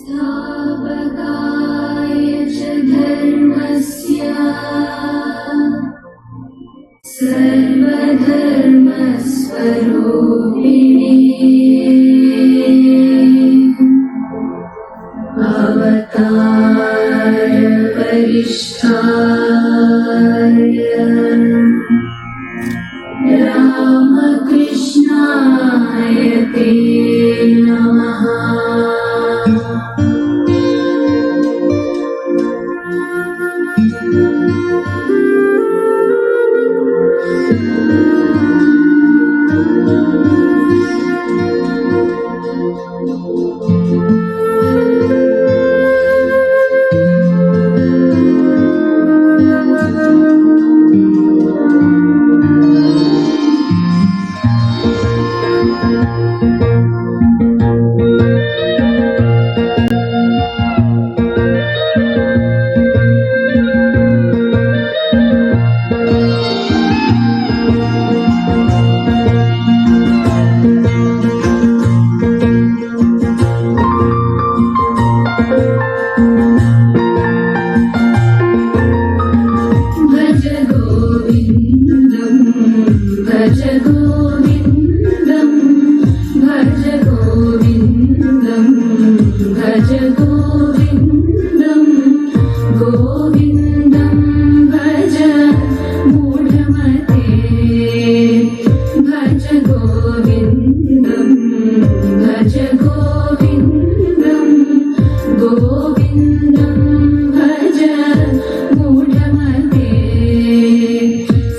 संस्थापकाय च धर्मस्य सर्वधर्मस्वरूपिणे अवतारवरिष्ठाय रामकृष्णाय ते नमः। भज गोविन्दं भज गोविन्दं भज गोविन्दं भज गोविन्दं गोविन्दं भज मूढमते भज गोविन्दं भज गोविन्दं गोविन्दं भज मूढमते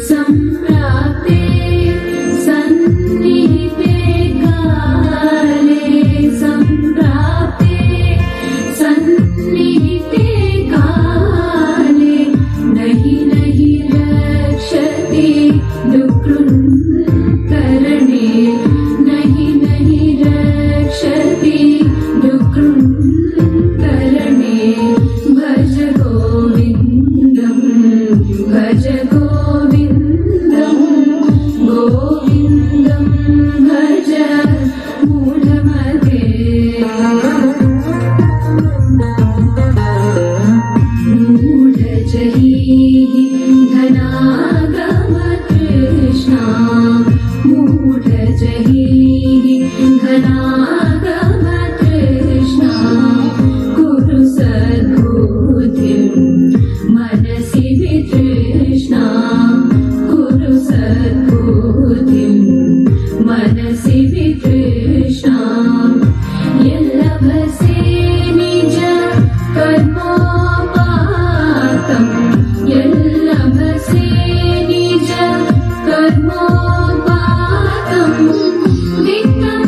सम्प्राप्ते सन्निहिते काले सम्प्राप्ते सन्निहिते काले नहि नहि रक्षति दुःकृत्करणे नहि नहि रक्षति दुःकृत्करणे भज गोविन्दं भज गोविन्दं गोविन्दं भज मूढमते मूढजहीः घनागमतृष्णा मूढजहीः घनागमतृष्णा कुरु सद्बुद्धिं मनसि वितृष्णा कुरु सद्बुद्धिं मनसि वितृष्णा यल्लभसे निज कर्मोपातं यल्लभसे निज कर्मोपातं वित्तं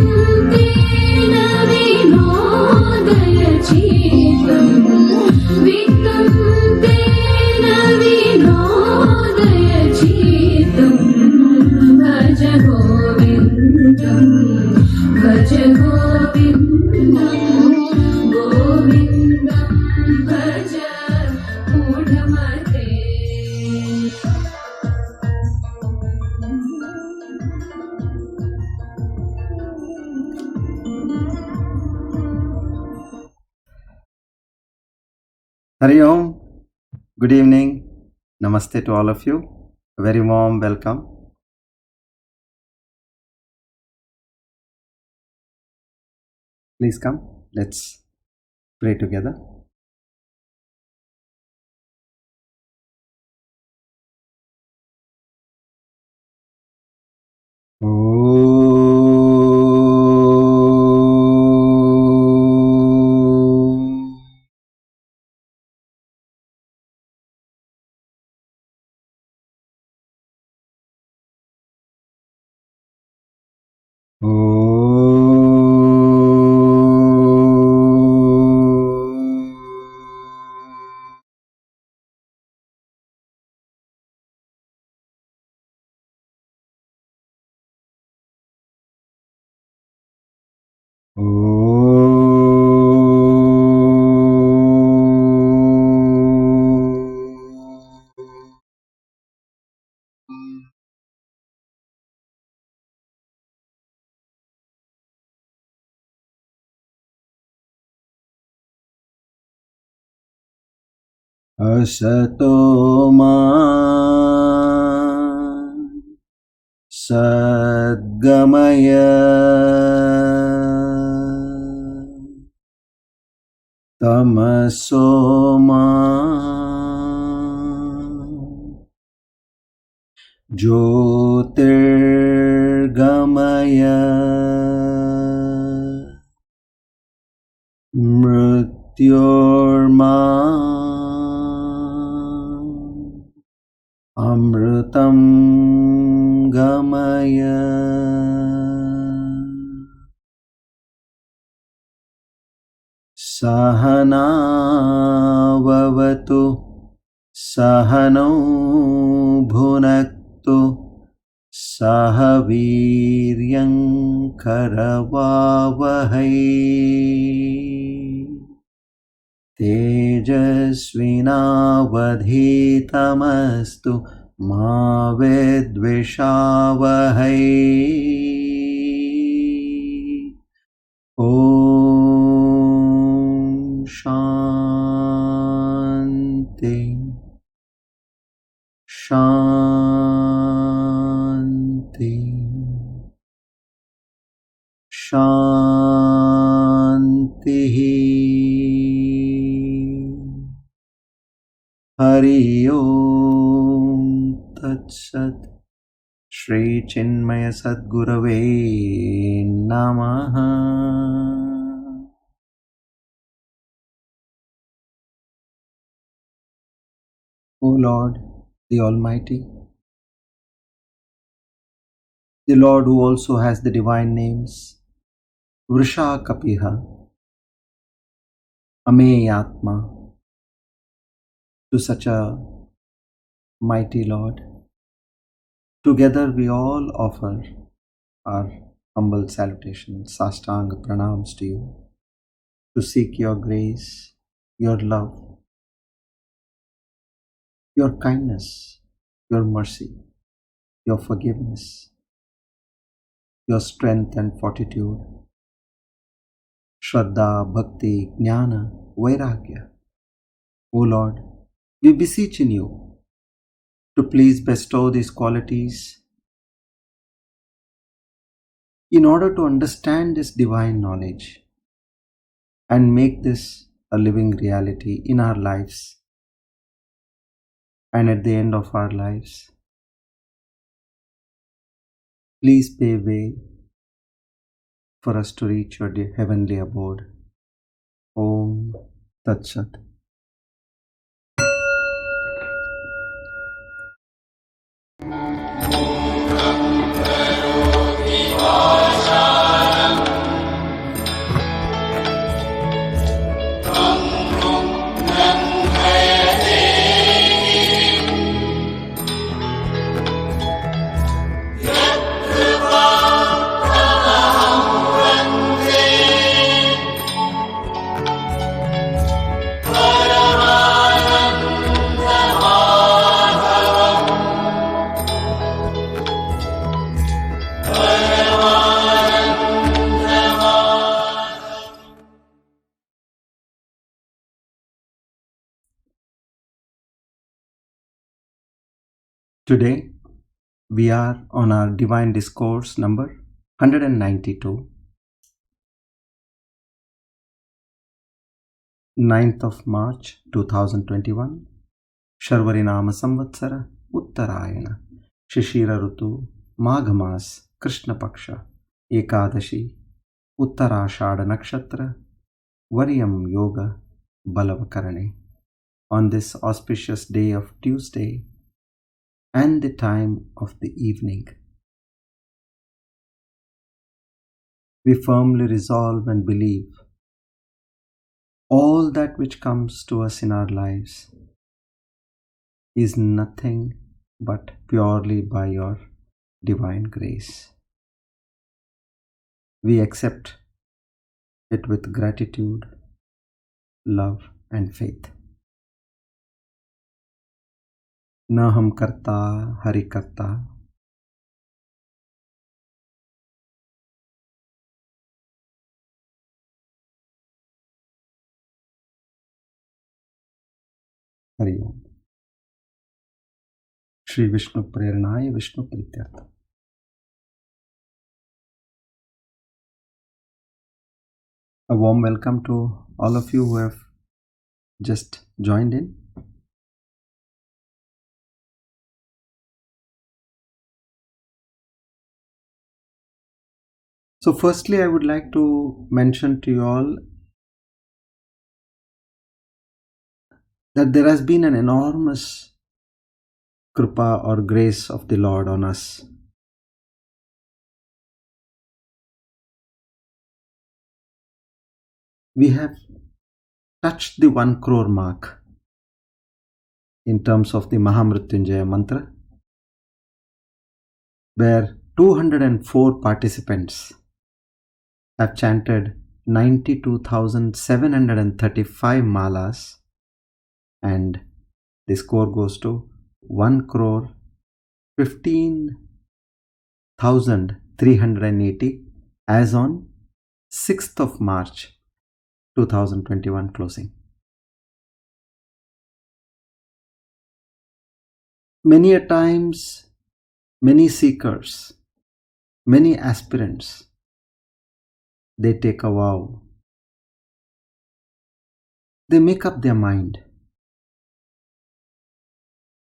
तेन विनोदय चित्तं वित्तं तेन विनोदय चित्तं भज गोविन्दं भज गोविन्दं गोविन्दं भज मूढमते। Hari Om. Good evening. Namaste to all of you. A very warm welcome. Please come. Let's pray together. असतो मा सद्गमय तमसो मा ज्योतिर्गमय मृत्योर्मा अमृतं गमय सहनाववतु सहनौ भुनक्तु सह वीर्यं करवावहै तेजस्विनावधीतमस्तु मा विद्विषावहै ॐ शान्ति शान्ति शान्तिः हरि ओम तत्सत् श्री चिन्मय सद्गुरवे नमः। O Lord, the Almighty, the Lord who also has the divine names Vrishakapiha, Ameyatma, to such a mighty Lord, together we all offer our humble salutations, Sastanga pranams to you, to seek your grace, your love, your kindness, your mercy, your forgiveness, your strength and fortitude, Shraddha, Bhakti, Jnana, Vairagya. O Lord, we beseech in you to please bestow these qualities in order to understand this divine knowledge and make this a living reality in our lives, and at the end of our lives, please pave way for us to reach your heavenly abode. Om Tat Sat. Today, we are on our Divine Discourse number 192, 9th of March 2021, Sharvarinama Samvatsara, Uttarayana, Shishira Rutu, Maghamas, Krishna Paksha, Ekadashi, Uttarashada Nakshatra, Varyam Yoga, Balavakarane. On this auspicious day of Tuesday, and the time of the evening, we firmly resolve and believe all that which comes to us in our lives is nothing but purely by your divine grace. We accept it with gratitude, love and faith. न हम करता हरि करता, Hari Om. Shri Vishnu Preranaaya Vishnu Prityartha. A warm welcome to all of you who have just joined in. So firstly, I would like to mention to you all that there has been an enormous kripa or grace of the Lord on us. We have touched the 1 crore mark in terms of the Mahamrityunjaya mantra, where 204 participants have chanted 92,735 malas, and the score goes to 1 crore 15,380 as on 6th of March 2021 closing. Many a times, many seekers, many aspirants, they take a vow. They make up their mind.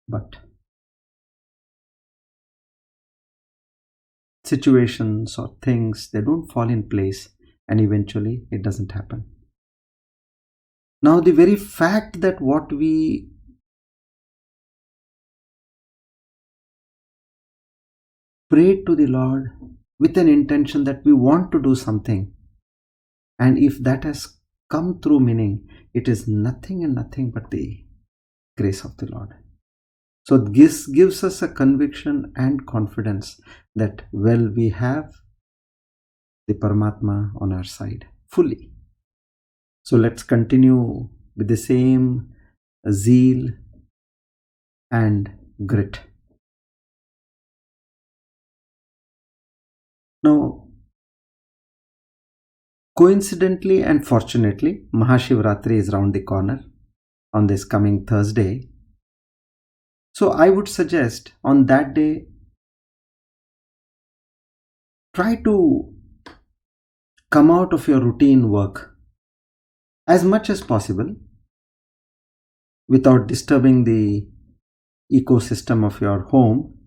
But situations or things, they don't fall in place, and eventually it doesn't happen. Now, the very fact that what we prayed to the Lord with an intention that we want to do something, and if that has come through, meaning it is nothing and nothing but the grace of the Lord. So this gives us a conviction and confidence that, well, we have the Paramatma on our side fully. So let's continue with the same zeal and grit. Now, coincidentally and fortunately, Mahashivratri is round the corner on this coming Thursday. So I would suggest on that day, try to come out of your routine work as much as possible without disturbing the ecosystem of your home,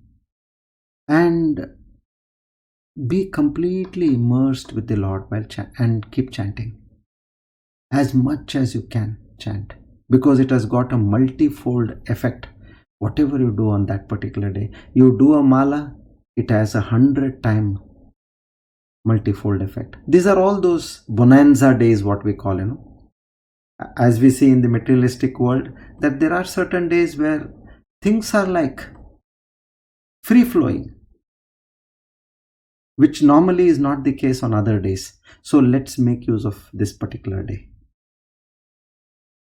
and be completely immersed with the Lord while and keep chanting as much as you can. Chant, because it has got a multifold effect. Whatever you do on that particular day, you do a mala, it has 100-time multifold effect. These are all those bonanza days, what we call, as we see in the materialistic world, that there are certain days where things are like free flowing, which normally is not the case on other days. So let's make use of this particular day.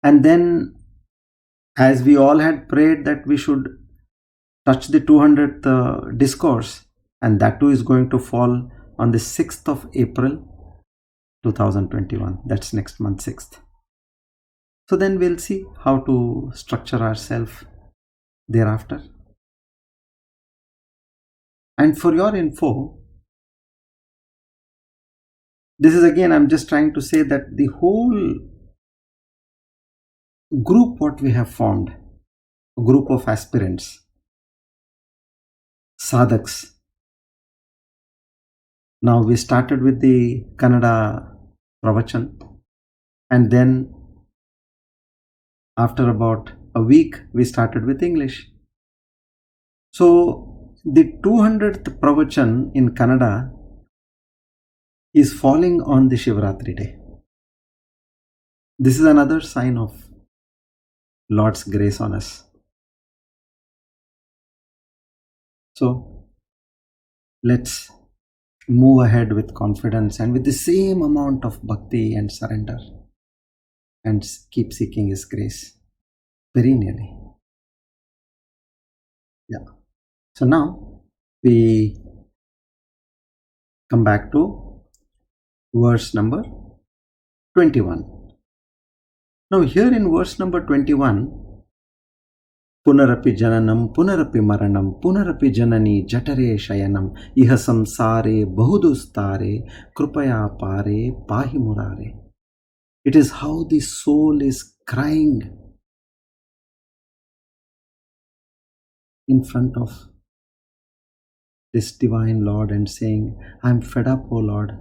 And then, as we all had prayed that we should touch the 200th discourse, and that too is going to fall on the 6th of April 2021. That's next month, 6th. So then we'll see how to structure ourselves thereafter. And for your info, this is again, I'm just trying to say that the whole group what we have formed, a group of aspirants, sadhaks. Now we started with the Kannada pravachan, and then after about a week we started with English. So the 200th pravachan in Kannada is falling on the Shivratri day. This is another sign of Lord's grace on us. So let's move ahead with confidence and with the same amount of bhakti and surrender, and keep seeking His grace perennially. Yeah. So now we come back to verse number 21. Now here in verse number 21, पुनरपि जननं पुनरपि मरणं पुनरपि जननी जठरे शयनम इह संसारे बहुदुस्तारे कृपया पारे पाहि मुरारे. It is how the soul is crying in front of this divine Lord and saying, I'm fed up, O Lord.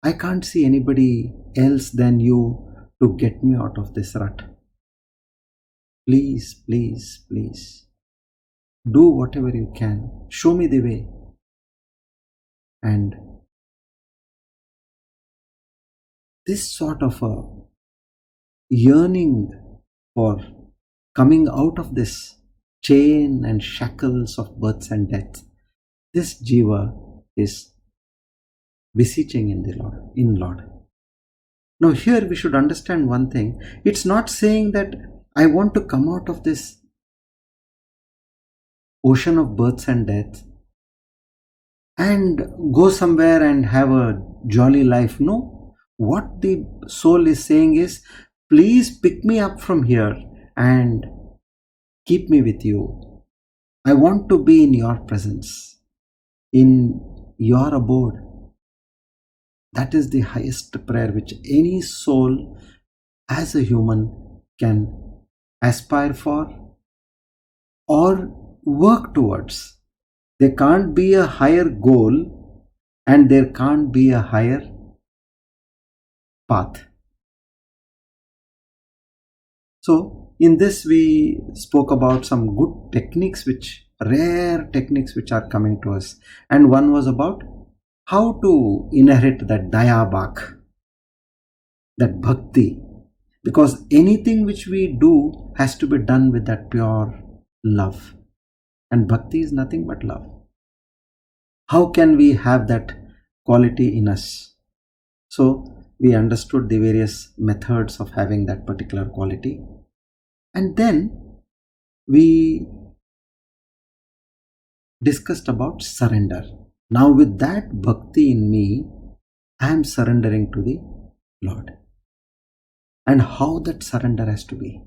I can't see anybody else than you to get me out of this rut. Please, please, please, do whatever you can. Show me the way. And this sort of a yearning for coming out of this chain and shackles of births and deaths, this jiva is beseeching in the Lord, in Lord. Now here we should understand one thing. It's not saying that I want to come out of this ocean of births and deaths and go somewhere and have a jolly life. No. What the soul is saying is, please pick me up from here and keep me with you. I want to be in your presence, in your abode. That is the highest prayer which any soul as a human can aspire for or work towards. There can't be a higher goal and there can't be a higher path. So in this we spoke about some good techniques, rare techniques which are coming to us, and one was about how to inherit that dayabhak, that bhakti, because anything which we do has to be done with that pure love, and bhakti is nothing but love. How can we have that quality in us? So we understood the various methods of having that particular quality, and then we discussed about surrender. Now with that bhakti in me, I am surrendering to the Lord, and how that surrender has to be.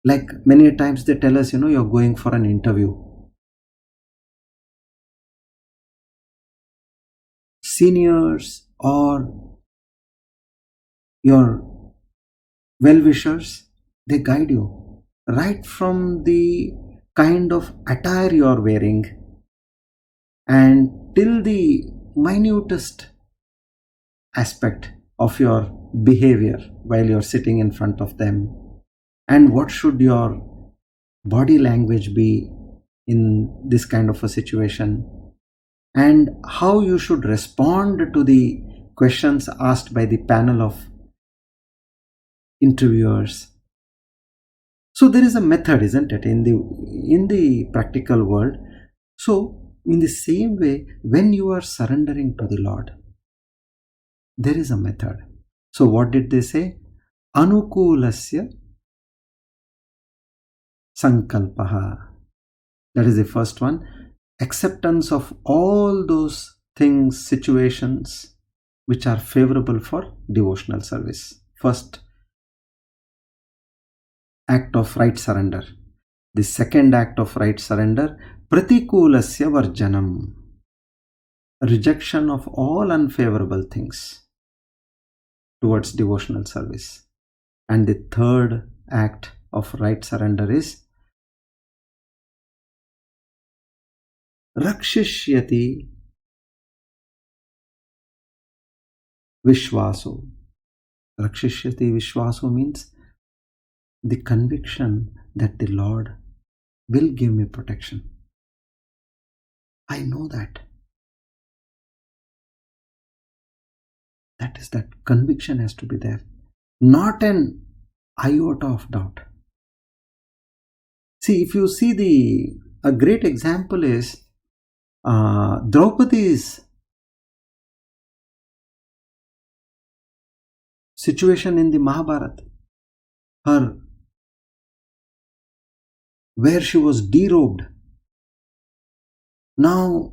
Like many times they tell us, you're going for an interview. Seniors or your well-wishers, they guide you right from the kind of attire you are wearing and till the minutest aspect of your behavior while you're sitting in front of them, and what should your body language be in this kind of a situation, and how you should respond to the questions asked by the panel of interviewers. So there is a method, isn't it, in the practical world. So in the same way, when you are surrendering to the Lord, there is a method. So what did they say? Anukulasya sankalpaha. That is the first one. Acceptance of all those things, situations which are favorable for devotional service. First act of right surrender. The second act of right surrender, pratikulasya varjanam. Rejection of all unfavorable things towards devotional service. And the third act of right surrender is rakshishyati vishwaso. Rakshishyati vishwaso means the conviction that the Lord will give me protection. I know that. That is, that conviction has to be there. Not an iota of doubt. See, if you see a great example is Draupadi's situation in the Mahabharata. Where she was derobed. Now,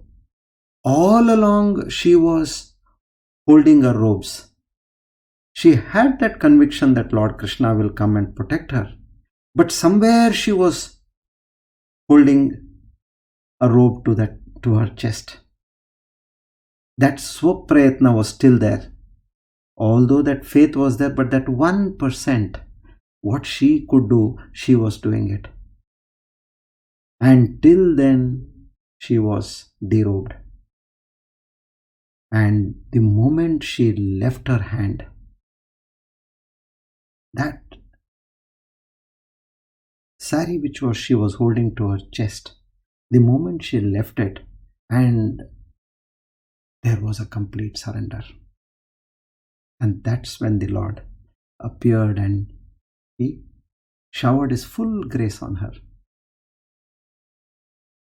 all along she was holding her robes. She had that conviction that Lord Krishna will come and protect her. but somewhere she was holding a rope to her chest. That swaprayatna was still there. Although that faith was there, but that 1%, what she could do, she was doing it. And till then, she was derobed. And the moment she left her hand, that sari which she was holding to her chest, the moment she left it, and there was a complete surrender. And that's when the Lord appeared and he showered his full grace on her.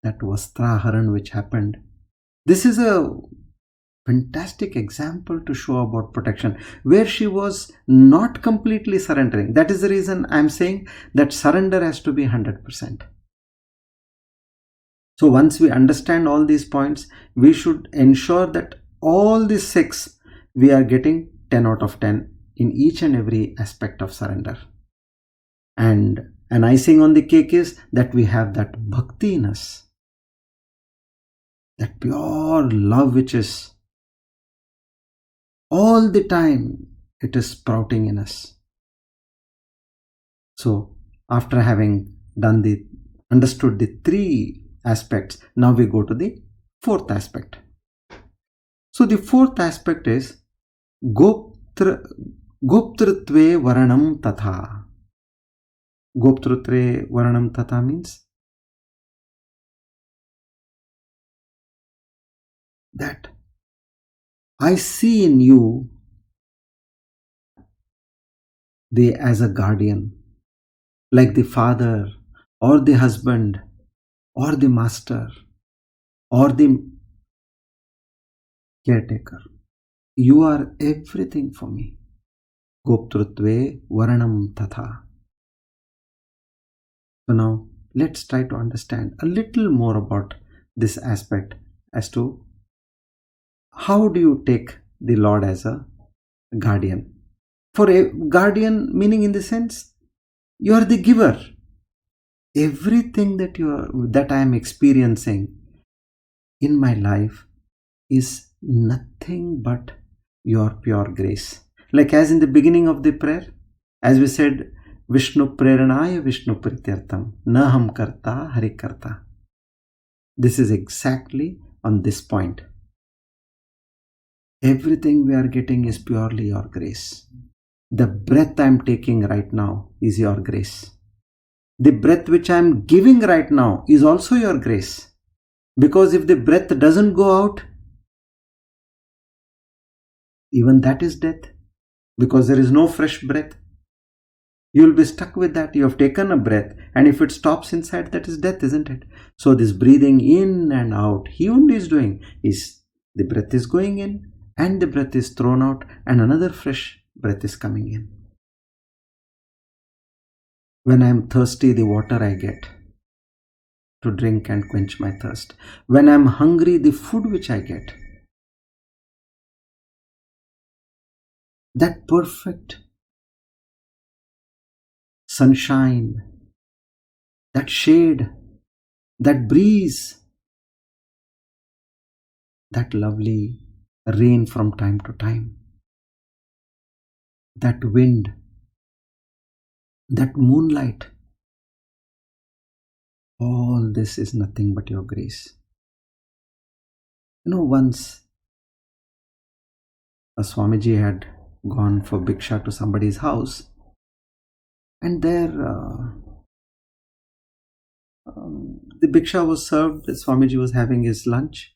That Vastraharan which happened. This is a fantastic example to show about protection, where she was not completely surrendering. That is the reason I'm saying that surrender has to be 100%. So once we understand all these points, we should ensure that all these 6, we are getting 10 out of 10 in each and every aspect of surrender. And an icing on the cake is that we have that bhakti in us, that pure love which is all the time, it is sprouting in us. So after having understood the 3 aspects, now we go to the 4th aspect. So the 4th aspect is Goptritve Varanam Tatha. Goptritve Varanam Tatha means that I see in you as a guardian, like the father or the husband or the master or the caretaker. You are everything for me. Goptrutve Varanam Tatha. So now let's try to understand a little more about this aspect as to how do you take the Lord as a guardian. For a guardian, meaning in the sense, you are the giver. Everything that I am experiencing in my life is nothing but your pure grace. Like as in the beginning of the prayer, as we said, Vishnu Preranaya Vishnu Prityartham Naham Karta Hari Karta. This is exactly on this point. Everything we are getting is purely your grace. The breath I am taking right now is your grace. The breath which I am giving right now is also your grace. Because if the breath doesn't go out, even that is death. Because there is no fresh breath. You will be stuck with that. You have taken a breath, and if it stops inside, that is death, isn't it? So this breathing in and out, he only is doing is the breath is going in and the breath is thrown out and another fresh breath is coming in. When I am thirsty, the water I get to drink and quench my thirst. When I am hungry, the food which I get. That perfect sunshine, that shade, that breeze, that lovely rain from time to time, that wind, that moonlight, all this is nothing but your grace. Once a Swamiji had gone for Bhiksha to somebody's house, and there the Bhiksha was served. The Swamiji was having his lunch,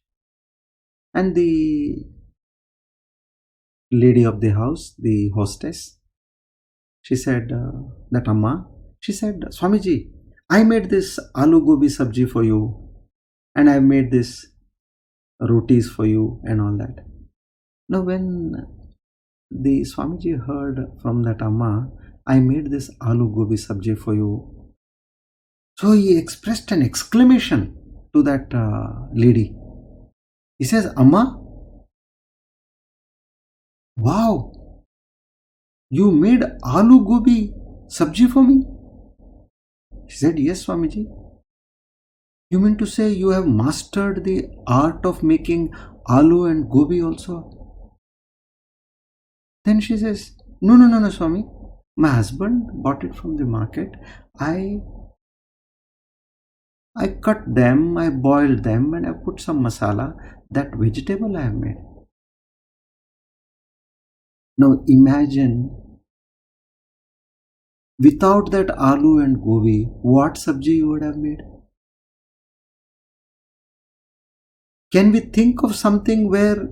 and the lady of the house, the hostess, she said, that Amma, she said, Swamiji, I made this aloo gobi sabji for you, and I made this rotis for you and all that. Now when the Swamiji heard from that Amma, I made this aloo gobi sabji for you, so he expressed an exclamation to that lady. He says, Amma, wow, you made aloo gobi sabji for me? She said, yes, Swamiji. You mean to say you have mastered the art of making aloo and gobi also? Then she says, no, Swami. My husband bought it from the market. I cut them, I boiled them, and I put some masala. That vegetable I have made. Now imagine, without that aloo and gobi, what sabji you would have made? Can we think of something where,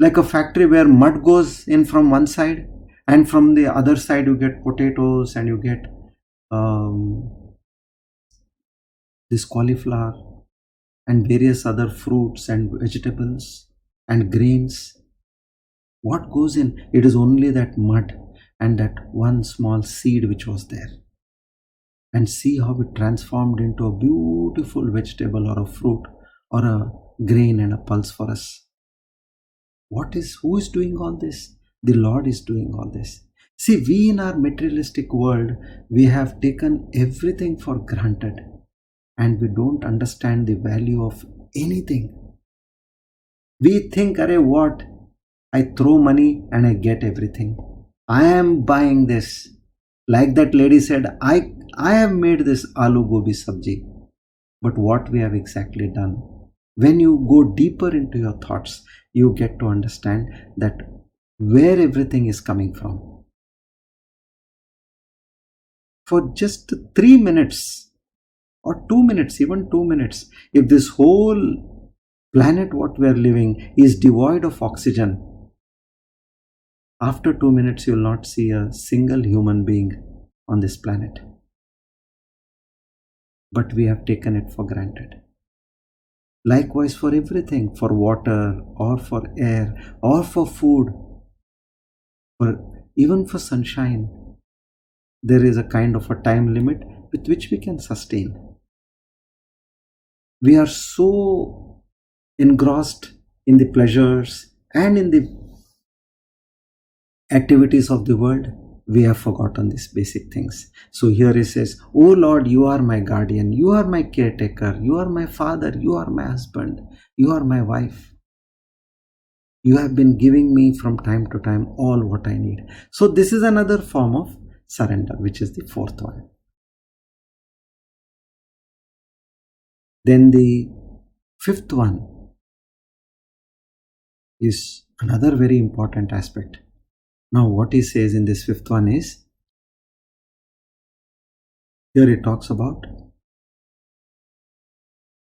like a factory where mud goes in from one side and from the other side you get potatoes and you get this cauliflower and various other fruits and vegetables and grains? What goes in? It is only that mud and that one small seed which was there. And see how it transformed into a beautiful vegetable or a fruit or a grain and a pulse for us. Who is doing all this? The Lord is doing all this. See, we in our materialistic world, we have taken everything for granted and we don't understand the value of anything. We think, what? I throw money and I get everything. I am buying this. Like that lady said, I have made this aloo gobi sabji. But what we have exactly done? When you go deeper into your thoughts, you get to understand that where everything is coming from. For just 3 minutes or 2 minutes, even 2 minutes, if this whole planet what we are living is devoid of oxygen, after 2 minutes you will not see a single human being on this planet. But we have taken it for granted. Likewise for everything, for water or for air or for food, even for sunshine, there is a kind of a time limit with which we can sustain. We are so engrossed in the pleasures and in the activities of the world, we have forgotten these basic things. So here he says, oh Lord, you are my guardian, you are my caretaker, you are my father, you are my husband, you are my wife. You have been giving me from time to time all what I need. So this is another form of surrender, which is the fourth one. Then the fifth one is another very important aspect. Now what he says in this fifth one is, here he talks about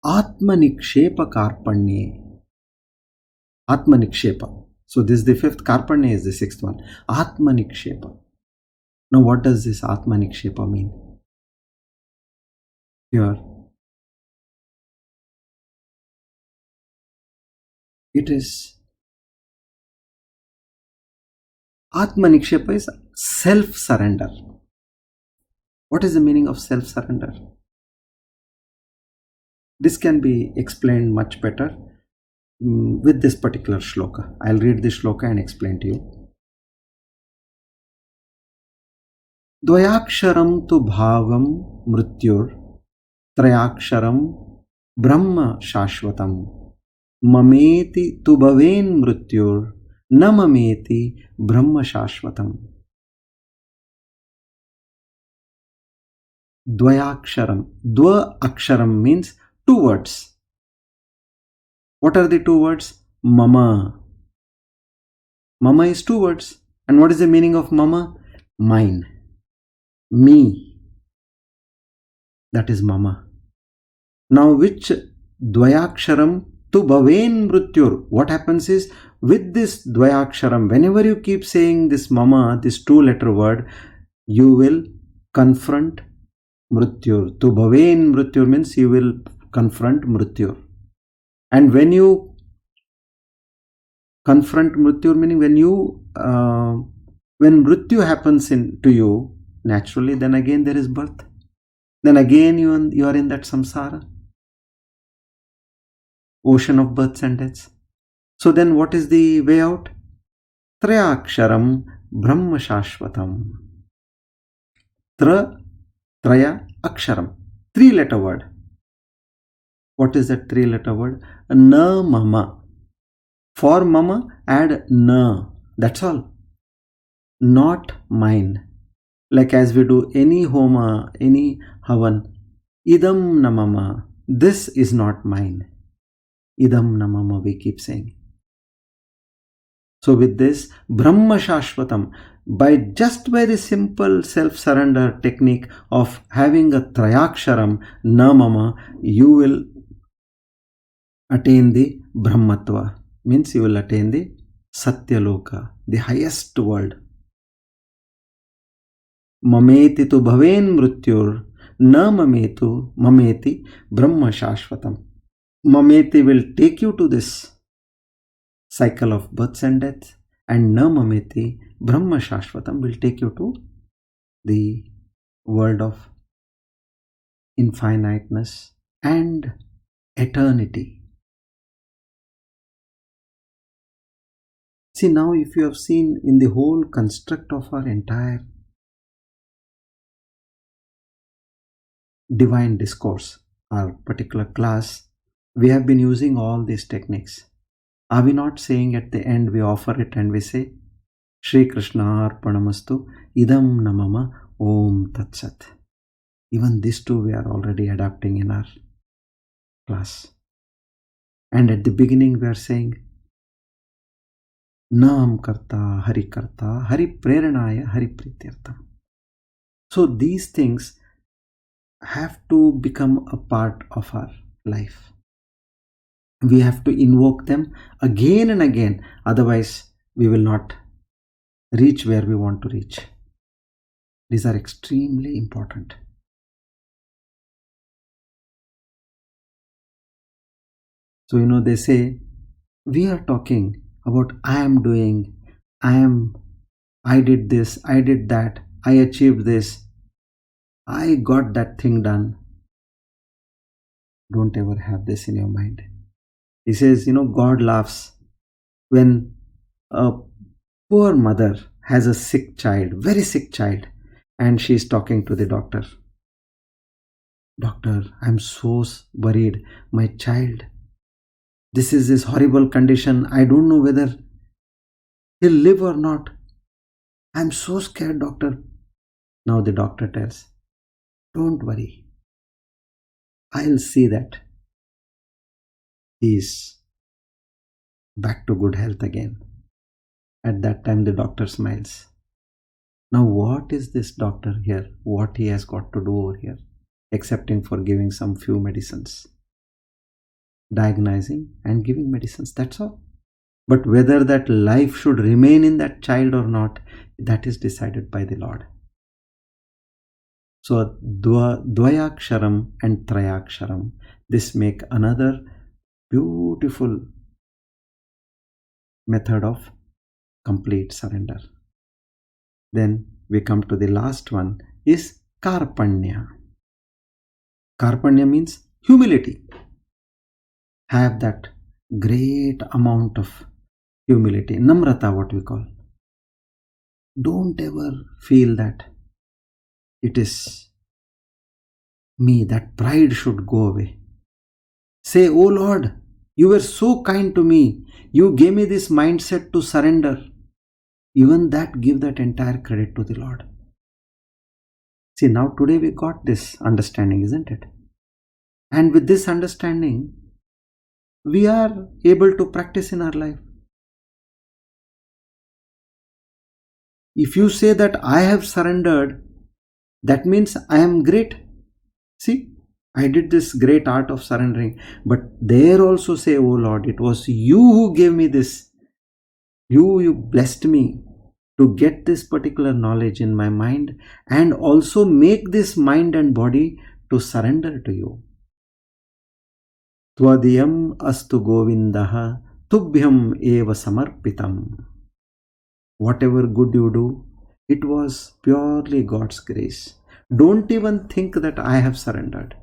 Atmanikshepa Karpanye. Atmanikshepa. So this is the fifth, Karpanye is the sixth one. Atmanikshepa. Now what does this Atmanikshepa mean? Here it is, Atmanikshepa is self-surrender. What is the meaning of self-surrender? This can be explained much better with this particular shloka. I'll read this shloka and explain to you. Dvayaksharam tu bhavam mrityur trayaksharam brahma shashvatam mameti tu bhaven mrityur namameti brahma shashvatam. Dvayaksharam. Dva aksharam means 2 words. What are the 2 words? Mama. Mama is 2 words. And what is the meaning of mama? Mine. Me. That is mama. Now which dvayaksharam tu bhaven mrityur? What happens is, with this dvayaksharam, whenever you keep saying this mama, this 2-letter word, you will confront mrityur. Tu bhaven mrityur means you will confront mrityur. And when you confront mrityur, meaning when mrityu happens to you, naturally, then again there is birth. Then again you are in that samsara, ocean of births and deaths. So then what is the way out? Trayaksharam brahma shashvatam. Tra Traya Aksharam. 3-letter word. What is that 3-letter word? Na mama. For mama, add na. That's all. Not mine. Like as we do any homa, any havan. Idam na mama. This is not mine. Idam na mama, we keep saying. So with this, Brahma Shashvatam, by the simple self-surrender technique of having a Trayaksharam, na mama, you will attain the Brahmatva. Means you will attain the Satyaloka, the highest world. Mameti tu bhaven mrutyur, na mametu, mameti Brahma Shashvatam. Mameti will take you to this cycle of births and deaths, and na mameti Brahma Shashvatam will take you to the world of infiniteness and eternity. See, now if you have seen in the whole construct of our entire divine discourse, our particular class, we have been using all these techniques. Are we not saying at the end we offer it and we say, Shri Krishna Arpanamastu Idam Namama Om Tat Sat. Even this too we are already adapting in our class. And at the beginning we are saying, Nam Karta Hari Preranaya Hari Prityartha. So these things have to become a part of our life. We have to invoke them again and again, otherwise we will not reach where we want to reach. These are extremely important. So they say, we are talking about I did this, I did that, I achieved this, I got that thing done. Don't ever have this in your mind. He says, God laughs when a poor mother has a sick child, very sick child, and she is talking to the doctor. Doctor, I'm so worried. My child, this is this horrible condition. I don't know whether he'll live or not. I'm so scared, doctor. Now the doctor tells, don't worry. I'll see that he's back to good health again. At that time, the doctor smiles. Now, what is this doctor here? What he has got to do over here? Excepting for giving some few medicines. Diagnosing and giving medicines, that's all. But whether that life should remain in that child or not, that is decided by the Lord. So, Dvayaksharam and Trayaksharam, this make another beautiful method of complete surrender. Then we come to the last one, is Karpanya. Karpanya means humility. Have that great amount of humility. Namrata, what we call. Don't ever feel that it is me, that pride should go away. Say, oh Lord, you were so kind to me. You gave me this mindset to surrender. Even that, give that entire credit to the Lord. See, now today we got this understanding, isn't it? And with this understanding, we are able to practice in our life. If you say that I have surrendered, that means I am great. See, I did this great art of surrendering. But there also say, oh Lord, it was you who gave me this. You blessed me to get this particular knowledge in my mind and also make this mind and body to surrender to you. Twadiyam astu govindaha tubhyam eva samarpitam. Whatever good you do, it was purely God's grace. Don't even think that I have surrendered.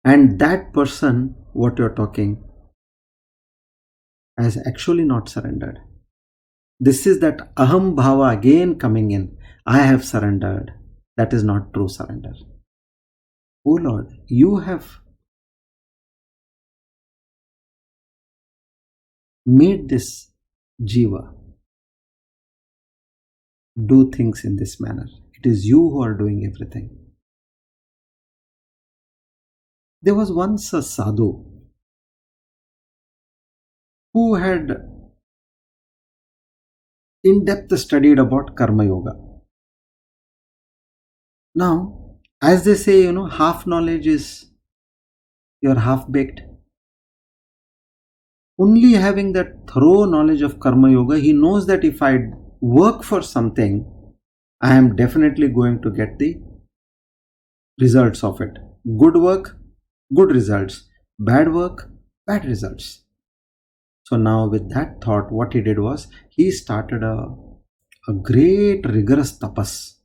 And that person, what you're talking, has actually not surrendered. This is that aham bhava again coming in. I have surrendered. That is not true surrender. Oh Lord, you have made this jiva do things in this manner. It is you who are doing everything. There was once a sadhu who had in depth studied about Karma Yoga. Now, as they say, half knowledge is you're half baked. Only having that thorough knowledge of Karma Yoga, he knows that if I work for something, I am definitely going to get the results of it. Good work, good results. Bad work, bad results. So now with that thought, what he did was, he started a great rigorous tapas.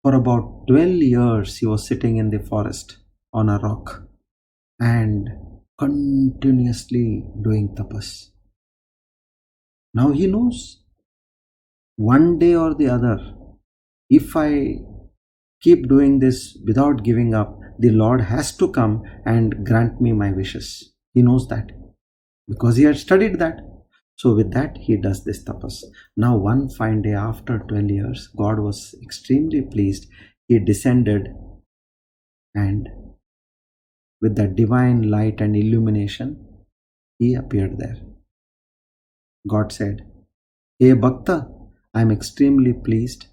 For about 12 years, he was sitting in the forest on a rock and continuously doing tapas. Now he knows, one day or the other, if I keep doing this without giving up, the Lord has to come and grant me my wishes. He knows that because he had studied that. So with that, he does this tapas. Now one fine day after 12 years, God was extremely pleased. He descended, and with that divine light and illumination, he appeared there. God said, "Hey Bhakta, I am extremely pleased.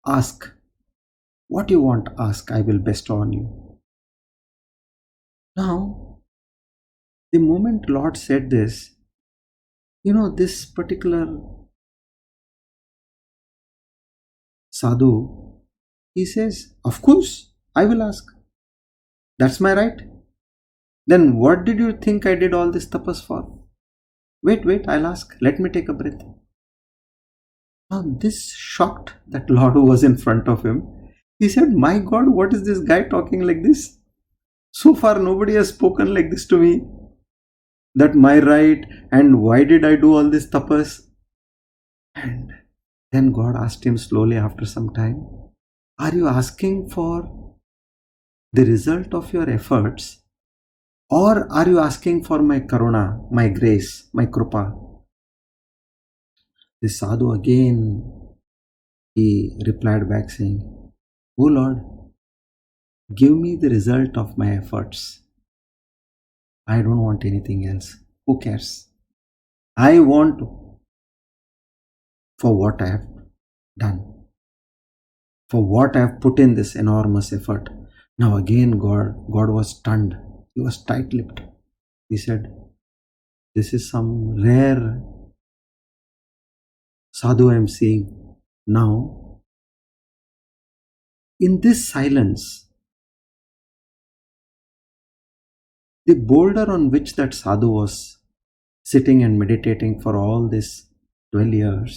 Ask. What you want, ask. I will bestow on you." Now, the moment Lord said this, this particular sadhu, he says, "Of course, I will ask. That's my right. Then what did you think I did all this tapas for? Wait, I'll ask. Let me take a breath." Now this shocked that Lord who was in front of him. He said, "My God, what is this guy talking like this? So far nobody has spoken like this to me. That my right, and why did I do all this tapas?" And then God asked him slowly after some time, "Are you asking for the result of your efforts, or are you asking for my karuna, my grace, my krupa?" The sadhu again, he replied back saying, "Oh Lord, give me the result of my efforts. I don't want anything else. Who cares? I want for what I have done, for what I have put in this enormous effort." Now again God was stunned. He was tight-lipped. He said, "This is some rare sadhu I am seeing. Now, in this silence, the boulder on which that sadhu was sitting and meditating for all these 12 years,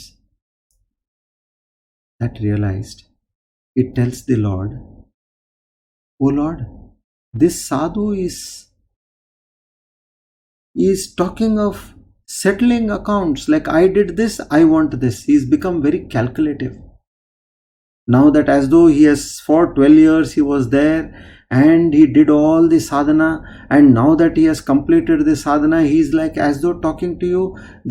that realized, it tells the Lord, "Oh Lord, this sadhu is talking of settling accounts, like I did this, I want this." He's become very calculative. Now that as though he has, for 12 years he was there and he did all the sadhana, and now that he has completed the sadhana, he's like as though talking to you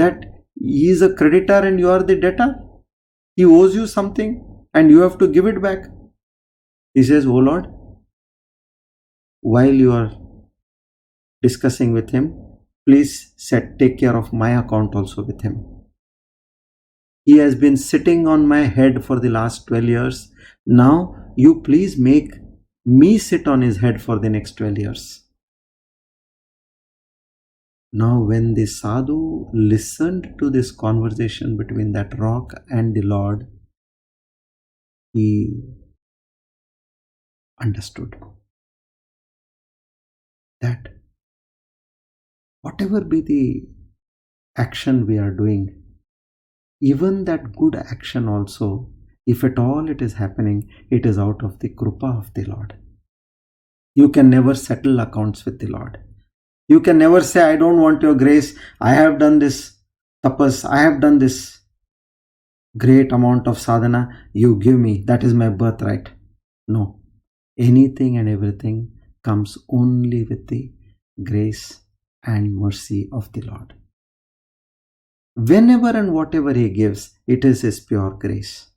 that he is a creditor and you are the debtor. He owes you something and you have to give it back. He says, "Oh Lord, while you are discussing with him, please take care of my account also with him. He has been sitting on my head for the last 12 years. Now you please make me sit on his head for the next 12 years. Now when the sadhu listened to this conversation between that rock and the Lord, he understood that whatever be the action we are doing, even that good action also, if at all it is happening, it is out of the krupa of the Lord. You can never settle accounts with the Lord. You can never say, "I don't want your grace. I have done this tapas. I have done this great amount of sadhana you give me, that is my birthright. No, anything and everything comes only with the grace and mercy of the Lord. Whenever and whatever He gives, it is His pure grace.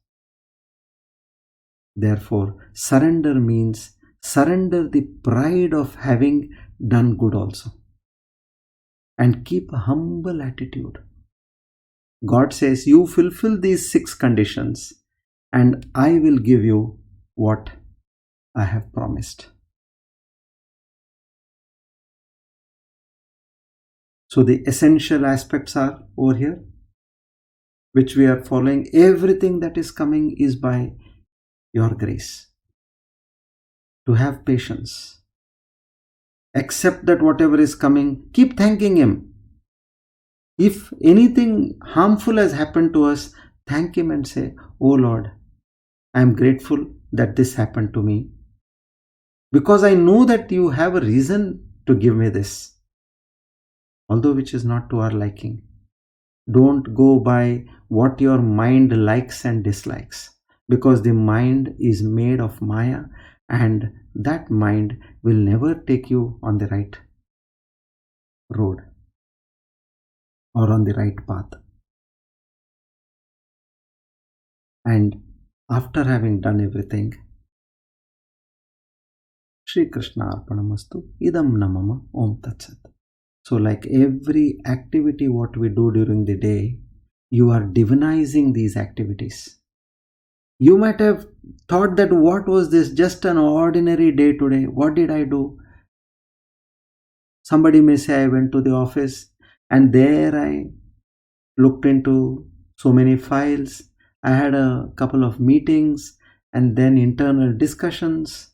Therefore, surrender means surrender the pride of having done good also, and keep a humble attitude. God says, you fulfill these 6 conditions and I will give you what I have promised. So the essential aspects are over here, which we are following. Everything that is coming is by your grace. To have patience. Accept that whatever is coming, keep thanking Him. If anything harmful has happened to us, thank Him and say, oh Lord, I am grateful that this happened to me, because I know that you have a reason to give me this, although which is not to our liking. Don't go by what your mind likes and dislikes, because the mind is made of Maya, and that mind will never take you on the right road or on the right path. And after having done everything, Shri Krishna Arpanamastu Idam Namama Om Tat Sat. So like every activity what we do during the day, you are divinizing these activities. You might have thought that what was this, just an ordinary day today, what did I do? Somebody may say I went to the office and there I looked into so many files, I had a couple of meetings and then internal discussions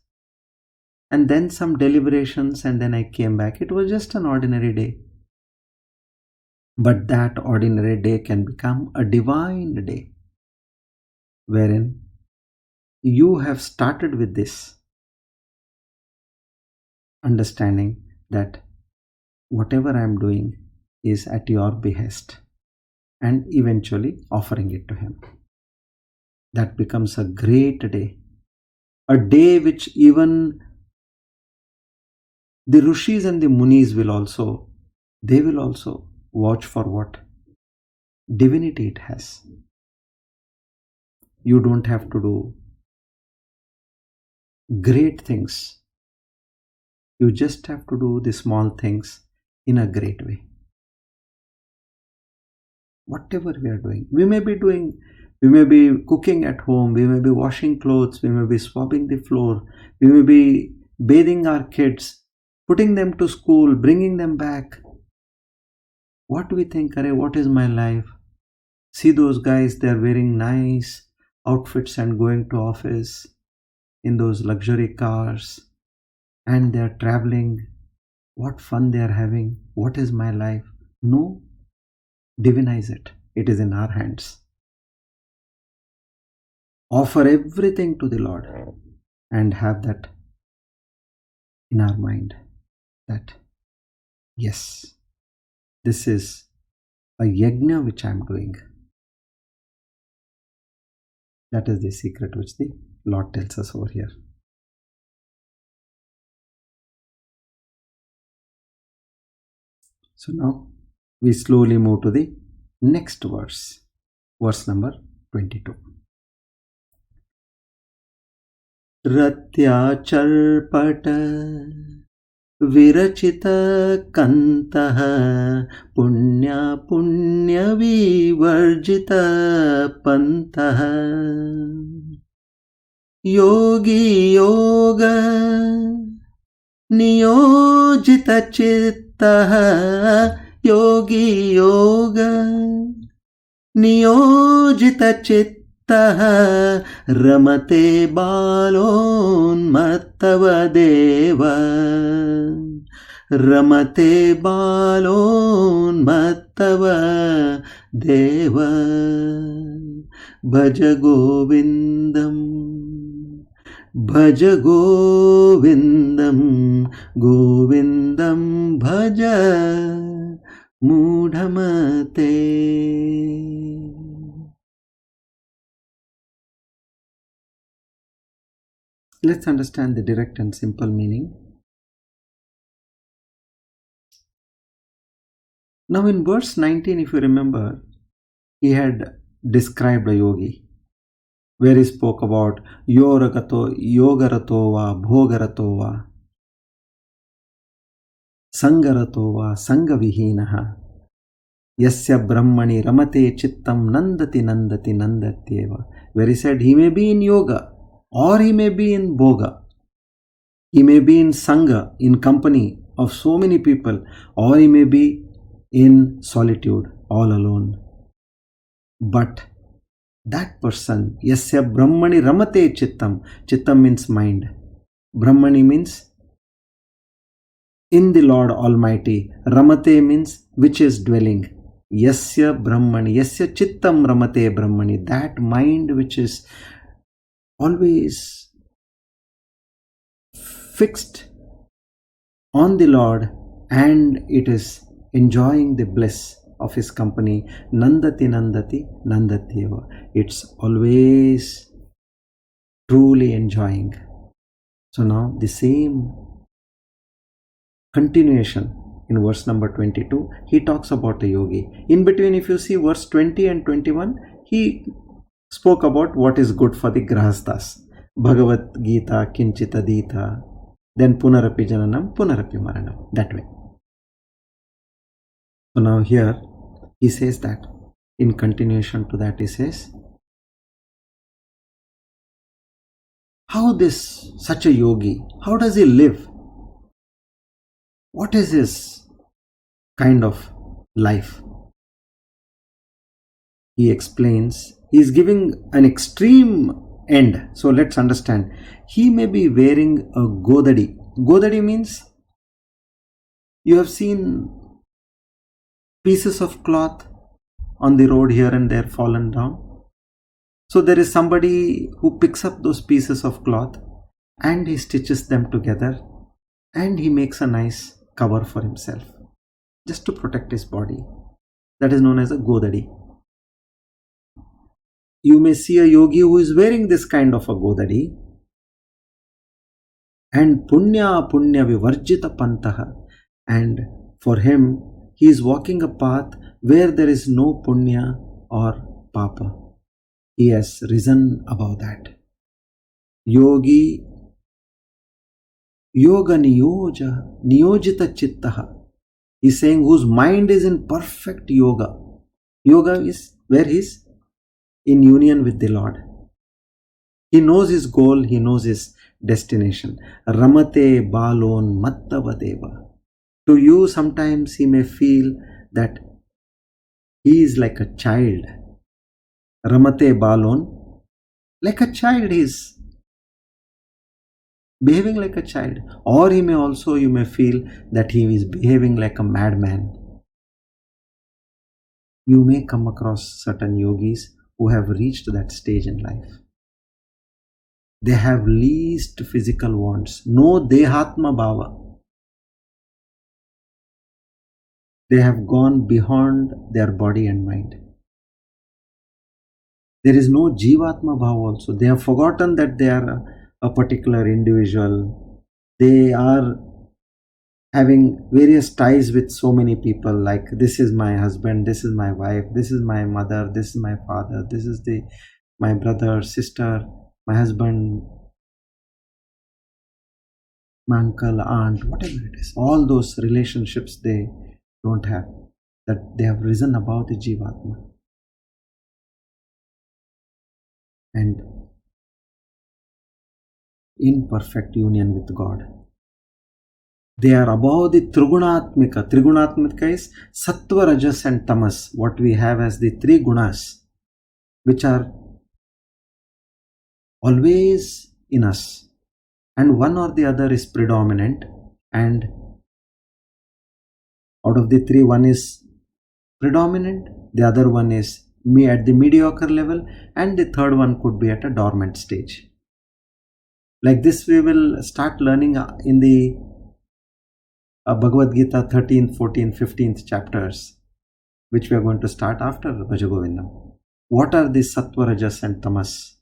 and then some deliberations, and then I came back. It was just an ordinary day. But that ordinary day can become a divine day, wherein you have started with this understanding that whatever I am doing is at your behest, and eventually offering it to Him. That becomes a great day, a day which even the Rishis and the Munis will also watch for what divinity it has. You don't have to do great things. You just have to do the small things in a great way. Whatever we are doing, we may be cooking at home, we may be washing clothes, we may be swabbing the floor, we may be bathing our kids, putting them to school, bringing them back. What do we think? Arey, what is my life? See those guys, they are wearing nice outfits and going to office in those luxury cars, and they are traveling. What fun they are having. What is my life? No, divinize it. It is in our hands. Offer everything to the Lord and have that in our mind, that yes, this is a yajna which I am doing. That is the secret which the Lord tells us over here. So now we slowly move to the next verse, verse number 22. रत्याचर्पट विरचित कंतः पुण्या पुण्यविवर्जित पंतः योगी योग नियोजित चित्तः योगी योग नियोजित चित्तः रमते बालोन्मत्तव देव रमते बालोन्मत्तव देव भज गोविन्दम् भज गोविन्दम् गोविन्दं भज मूढमते. Let's understand the direct and simple meaning. Now in verse 19, if you remember, he had described a yogi, where he spoke about yogaratova, bhogaratova, sangaratova, sangavihinaha, yasya brahmani ramate chittam nandati nandati nandatyeva, where he said he may be in yoga or he may be in bhoga, he may be in sangha, in company of so many people, or he may be in solitude, all alone. But that person, yasya brahmani ramate chittam, chittam means mind, brahmani means in the Lord Almighty, ramate means which is dwelling, yasya brahmani, yasya chittam ramate brahmani, that mind which is always fixed on the Lord and it is enjoying the bliss of his company, nandati nandati nandatyeva, it's always truly enjoying. So now the same continuation in verse number 22, he talks about a yogi. In between, if you see verse 20 and 21, he spoke about what is good for the grahasthas. Bhagavad Gita kinchitadita, then punarapi jananam, punarapi maranam, that way. So now here he says that, in continuation to that he says, how such a yogi, how does he live? What is his kind of life? He explains, he is giving an extreme end. So let's understand. He may be wearing a godadi. Godadi means, you have seen pieces of cloth on the road here and there fallen down. So there is somebody who picks up those pieces of cloth and he stitches them together and he makes a nice cover for himself just to protect his body. That is known as a godadi. You may see a yogi who is wearing this kind of a godadi, and punya vivarjita pantaha, and for him he is walking a path where there is no punya or papa. He has risen above that. Yogi yoga niyojita chittaha. He is saying whose mind is in perfect yoga. Yoga is where he is in union with the Lord. He knows his goal, he knows his destination. Ramate balon mattavadeva. To you, sometimes he may feel that he is like a child. Ramate balon, like a child, he is behaving like a child. Or he may also, you may feel that he is behaving like a madman. You may come across certain yogis who have reached that stage in life. They have least physical wants, no dehatma bhava. They have gone beyond their body and mind. There is no jivatma bhava also. They have forgotten that they are a particular individual. They are having various ties with so many people, like this is my husband, this is my wife, this is my mother, this is my father, this is my brother, sister, my husband, my uncle, aunt, whatever it is. All those relationships they don't have, that they have risen above the jivatma and in perfect union with God. They are above the Trigunatmika. Trigunatmika is Sattva, Rajas and Tamas, what we have as the three gunas, which are always in us, and one or the other is predominant, and out of the three, one is predominant, the other one is at the mediocre level, and the third one could be at a dormant stage. Like this we will start learning in the Bhagavad Gita 13th, 14th, 15th chapters, which we are going to start after Bhajagovindam. What are the Sattva, Rajas and Tamas?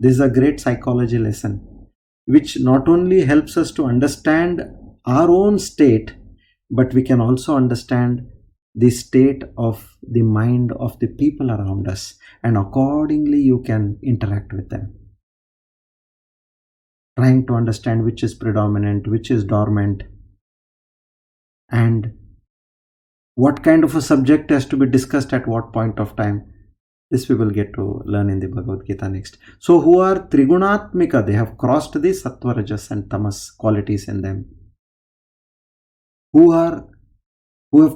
This is a great psychology lesson. which not only helps us to understand our own state, but we can also understand the state of the mind of the people around us, and accordingly you can interact with them, trying to understand which is predominant, which is dormant, and what kind of a subject has to be discussed at what point of time. This we will get to learn in the Bhagavad Gita next. So who are Trigunatmika, they have crossed the Sattva, Rajas and Tamas qualities in them. Who have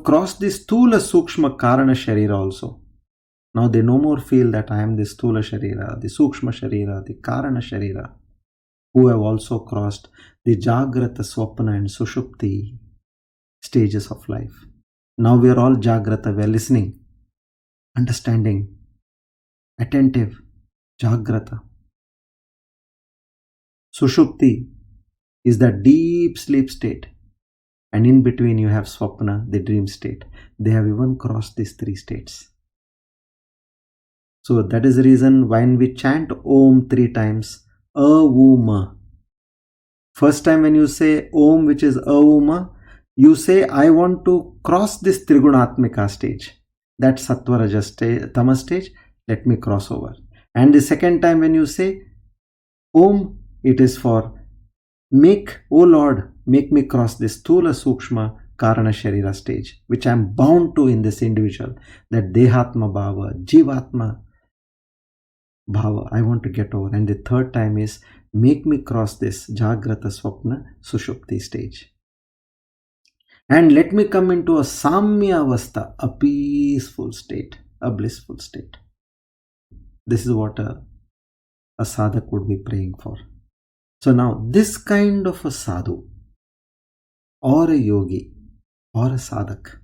crossed the Sthula, Sukshma, Karana Sharira also. Now they no more feel that I am the Sthula Sharira, the Sukshma Sharira, the Karana Sharira. Who have also crossed the Jagrata, Swapna and Sushupti stages of life. Now we are all Jagrata, we are listening, understanding, attentive, Jagrata. Sushupti is the deep sleep state, and in between you have Swapna, the dream state. They have even crossed these three states. So that is the reason when we chant Om 3 times, Avuma. First time when you say Om, which is Avuma, you say, I want to cross this Trigunatmika stage, that Sattva, Rajas, Tamas stage, let me cross over. And the second time when you say Om, it is for make, O Lord, make me cross this Sthula, Sukshma, Karana Sharira stage, which I am bound to in this individual, that Dehatma Bhava, Jivatma Bhava, I want to get over. And the third time is make me cross this Jagrata, Swapna, Sushupti stage. And let me come into a Samya Avastha, a peaceful state, a blissful state. This is what a sadhak would be praying for. So now this kind of a sadhu or a yogi or a sadhak,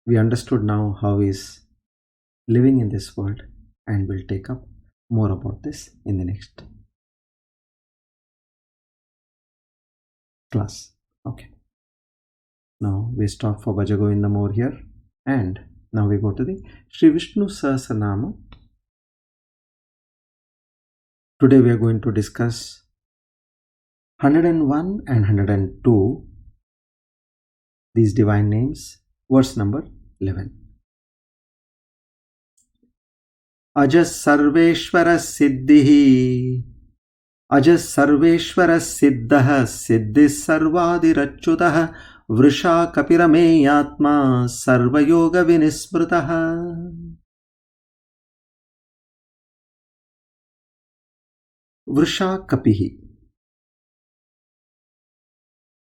we understood now how he is living in this world, and we'll take up more about this in the next class. Okay. Now we stop for Bhajagovindam over here, and now we go to the Sri Vishnu Sahasranama. Today we are going to discuss 101 and 102, these divine names, verse number 11. Ajas Sarveshwara Siddhihi, Ajas Sarveshwara Siddhaha, Siddhis Sarvadirachyutaha, Vrisha Kapirame Sarvayoga Vinismritaha. Vrisha Kapihi.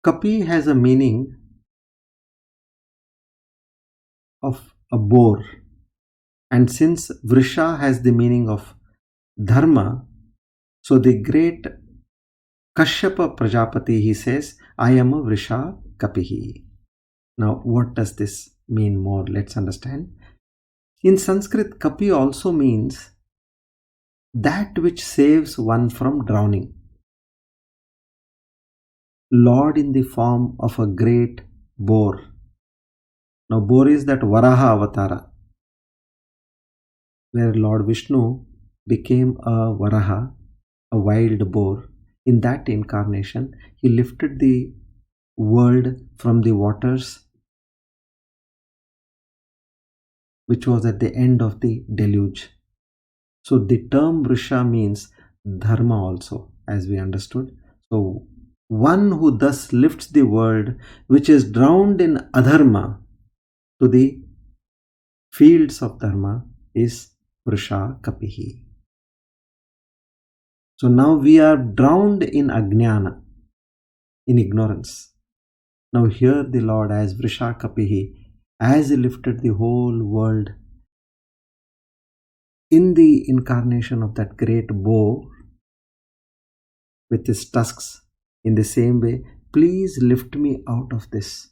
Kapi has a meaning of a boar, and since Vrisha has the meaning of Dharma, so the great Kashyapa Prajapati, he says, I am a Vrisha Kapihi. Now what does this mean more? Let's understand. In Sanskrit, Kapi also means that which saves one from drowning. Lord in the form of a great boar. Now boar is that Varaha Avatara, where Lord Vishnu became a Varaha, a wild boar. In that incarnation, he lifted the world from the waters, which was at the end of the deluge. So the term Vrisha means Dharma also, as we understood. So one who thus lifts the world which is drowned in Adharma to the fields of Dharma is Vrisha Kapihi. So now we are drowned in Ajnana, in ignorance. Now here the Lord as Vrisha Kapihi, as he lifted the whole world in the incarnation of that great boar with his tusks, in the same way, please lift me out of this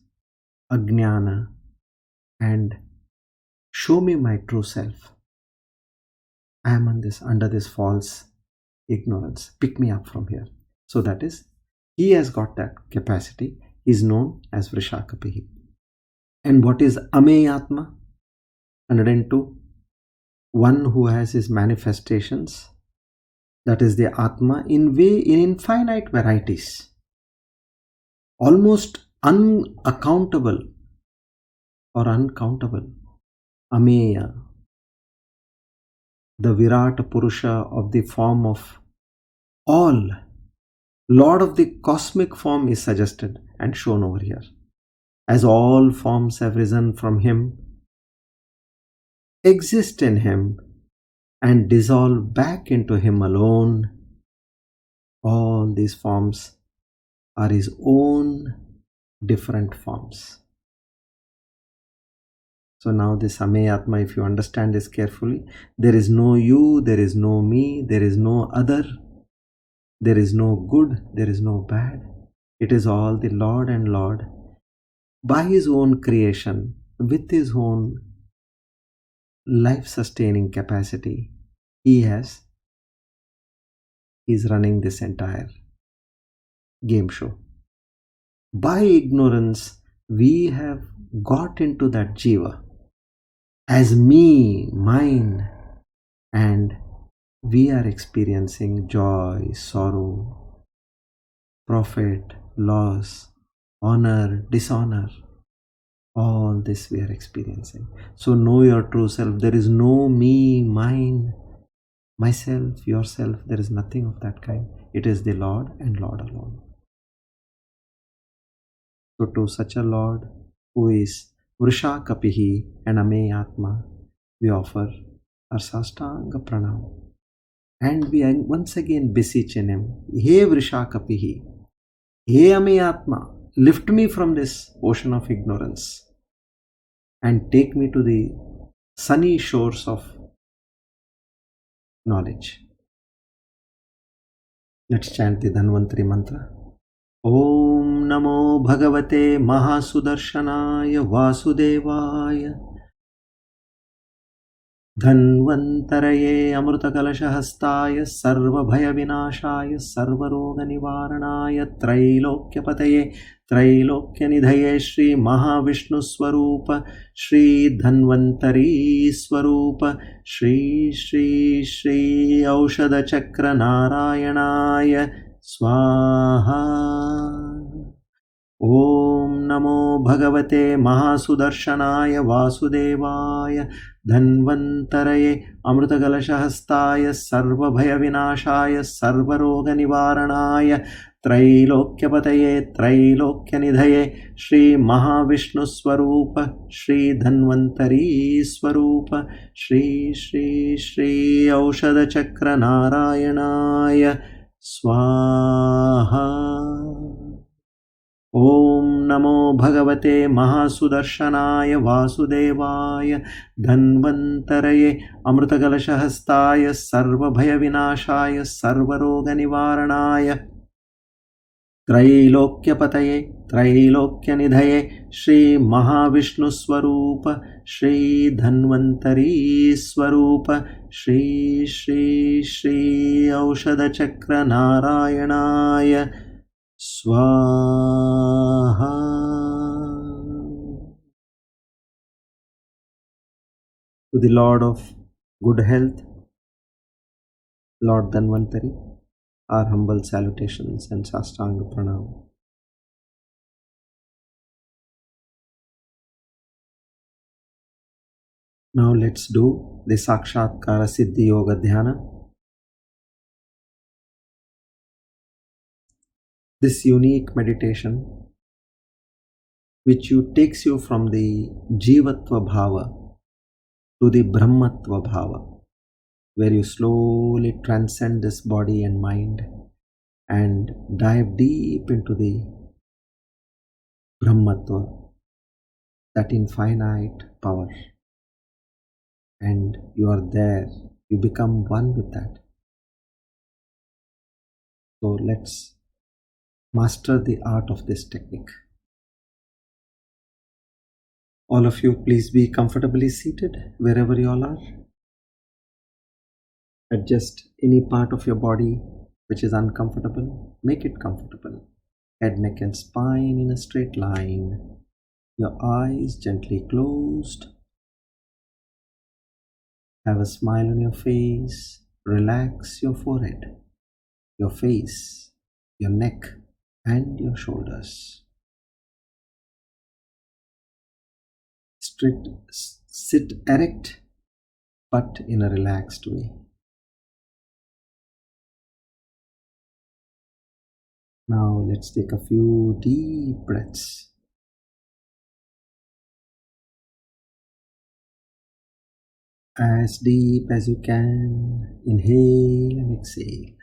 Ajnana and show me my true self. I am under this false ignorance. Pick me up from here. So that is, he has got that capacity. He is known as Vrisha Kapihi. And what is Ameyatma? 102. One who has his manifestations, That is the Atma in infinite varieties, almost unaccountable or uncountable. Ameya, the Virat Purusha of the form of all, Lord of the cosmic form, is suggested and shown over here. As all forms have risen from him, exist in him, and dissolve back into him alone, all these forms are his own different forms. So now this Ameyatma, if you understand this carefully, there is no you, there is no me, there is no other, there is no good, there is no bad. It is all the Lord and Lord by his own creation, with his own life-sustaining capacity. He is running this entire game show. By ignorance, we have got into that jiva as me, mine, and we are experiencing joy, sorrow, profit, loss, honor, dishonor. All this we are experiencing. So know your true self. There is no me, mine, myself, yourself. There is nothing of that kind. It is the Lord and Lord alone. So to such a Lord who is Vrishakapihi and Ameyatma, we offer our Sastanga Pranam. And we once again beseech in him, He Vrishakapihi, He Ameyatma, lift me from this ocean of ignorance and take me to the sunny shores of knowledge. Let's chant the Dhanvantari mantra. Om Namo Bhagavate Mahasudarshanaya Vasudevaya Dhanvantaraye Amrutakalashahastaya Sarvabhaya Vinashaya Sarvaroga Nivaranaya Trailokyapataye Trailokyanidhaye Shri Mahavishnu Swarupa Shri Dhanvantari Swarupa Shri Shri Shri Aushadha Chakra Narayanaya Swaha. Om Namo Bhagavate Mahasudarshanaya Vasudevaya Dhanvantaraye Amrutakalashahastaya Sarvabhaya Vinashaya Sarvaroga Nivaranaya Trailokyapataye Trailokyanidhaye Shri Mahavishnu Swarupa Shri Dhanvantari Swarupa Shri Shri Shri Aushadha Chakra Narayanaya Swaha. Om Namo Bhagavate Mahasudarshanaya Vasudevaya Dhanvantaraye Amrutakalashahastaya Sarvabhaya Vinashaya Sarvaroga Nivaranaya Trailokyapataye Trailokyanidhaye Shri Mahavishnu Swarupa Shri Dhanvantari Swarupa Shri Shri Shri Aushadha Chakra Narayanaya Swaha. To the Lord of good health, Lord Dhanvantari, our humble salutations and Sastanga Pranam. Now let's do the Sakshatkara Siddhi Yoga Dhyana. This unique meditation which takes you from the Jivatva Bhava to the Brahmatva Bhava, where you slowly transcend this body and mind and dive deep into the Brahmatva, that infinite power. And you are there, you become one with that. So let's master the art of this technique. All of you, please be comfortably seated wherever you all are. Adjust any part of your body which is uncomfortable, make it comfortable. Head, neck and spine in a straight line. Your eyes gently closed. Have a smile on your face. Relax your forehead. your face, your neck, and your shoulders. Sit erect but in a relaxed way. Now let's take a few deep breaths. As deep as you can, inhale and exhale.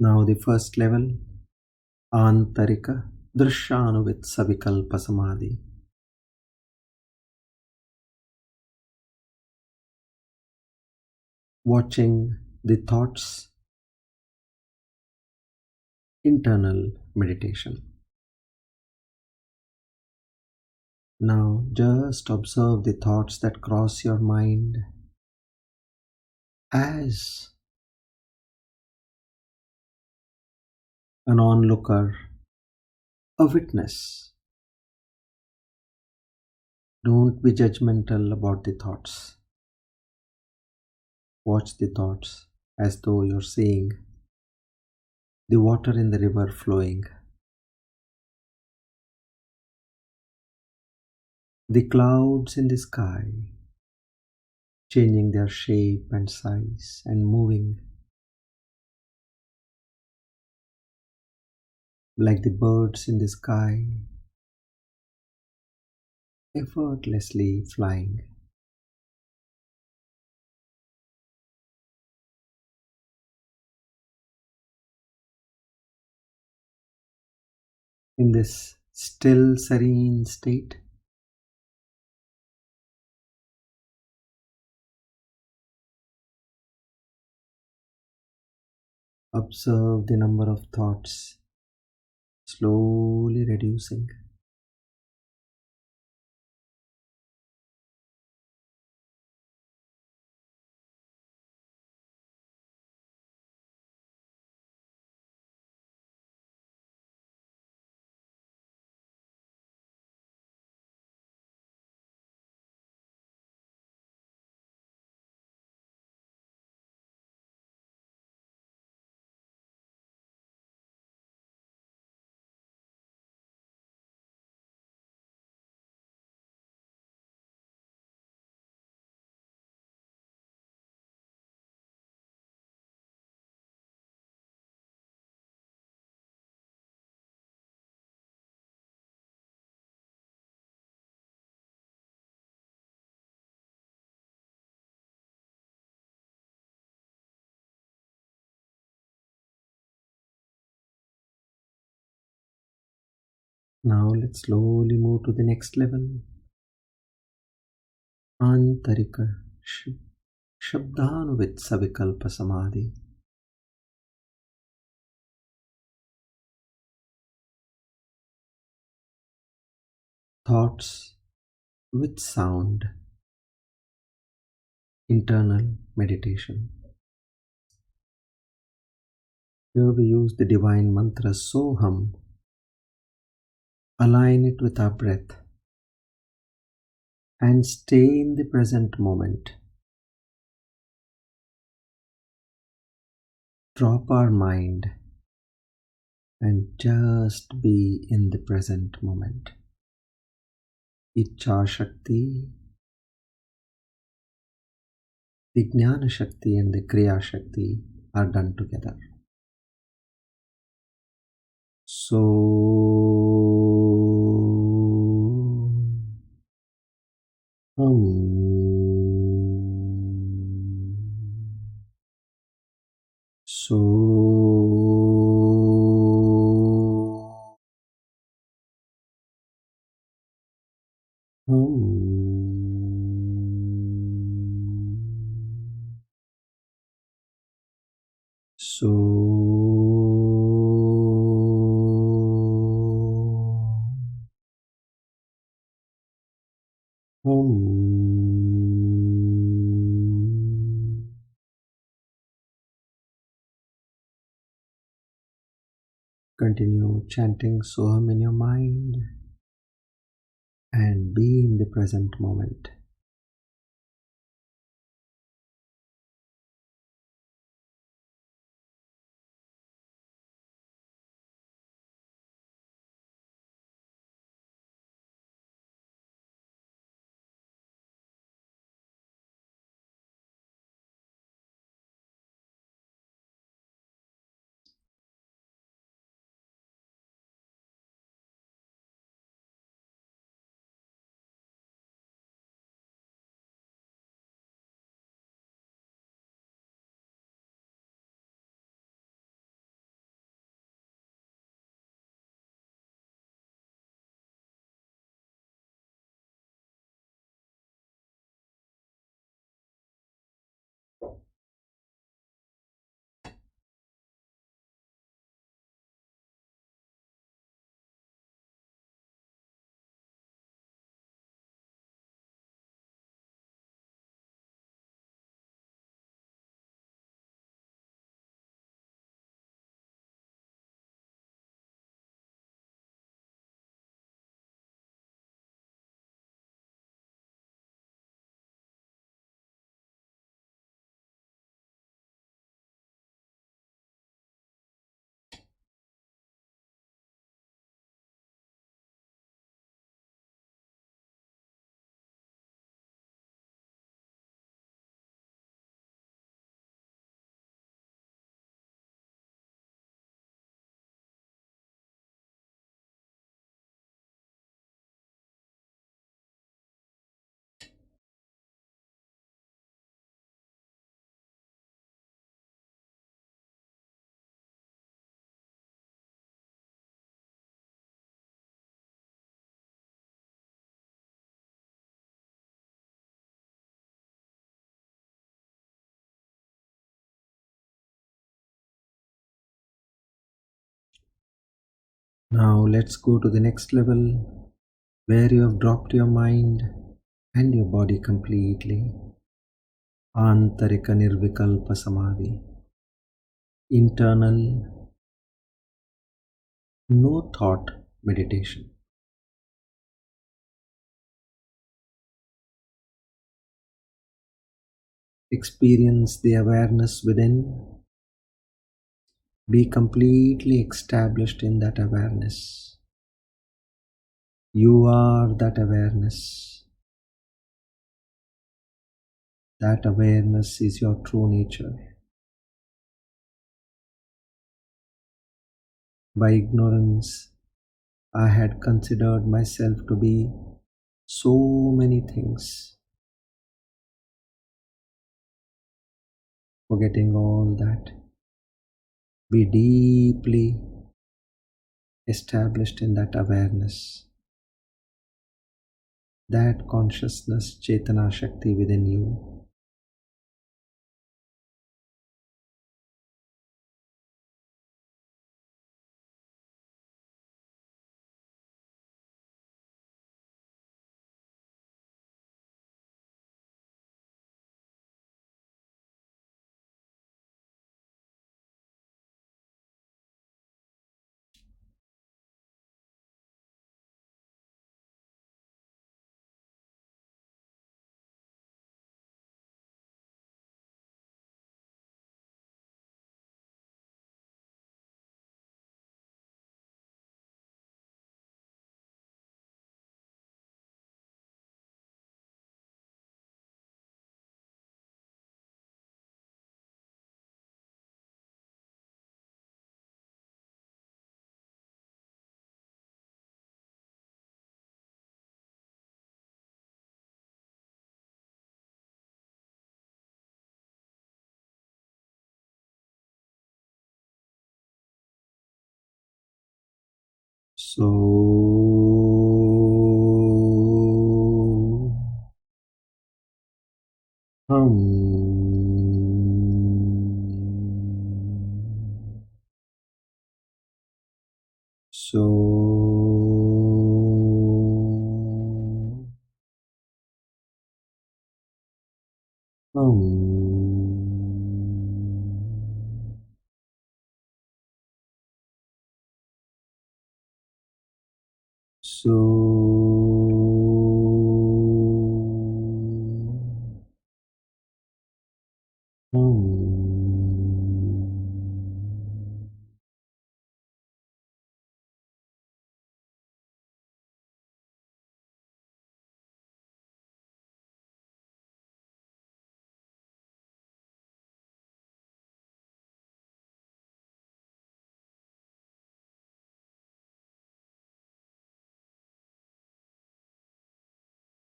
Now the first level, Antarika Drishanuvit Savikalpa Samadhi. Watching the thoughts, internal meditation. Now just observe the thoughts that cross your mind as an onlooker, a witness. Don't be judgmental about the thoughts. Watch the thoughts as though you're seeing the water in the river flowing, the clouds in the sky changing their shape and size and moving like the birds in the sky, effortlessly flying. In this still, serene state, observe the number of thoughts slowly reducing. Now let's slowly move to the next level. Antarika Shabdanuvit Savikalpa Samadhi. Thoughts with sound. Internal meditation. Here we use the divine mantra Soham. Align it with our breath and stay in the present moment. Drop our mind and just be in the present moment. Ichcha Shakti, the Jnana Shakti and the Kriya Shakti are done together. So So so continue chanting Soham in your mind and be in the present moment. Now let's go to the next level where you have dropped your mind and your body completely. Antarika Nirvikalpa Samadhi. Internal, no thought meditation. Experience the awareness within. Be completely established in that awareness. You are that awareness. That awareness is your true nature. By ignorance, I had considered myself to be so many things. Forgetting all that, be deeply established in that awareness, that consciousness, Chetana Shakti within you.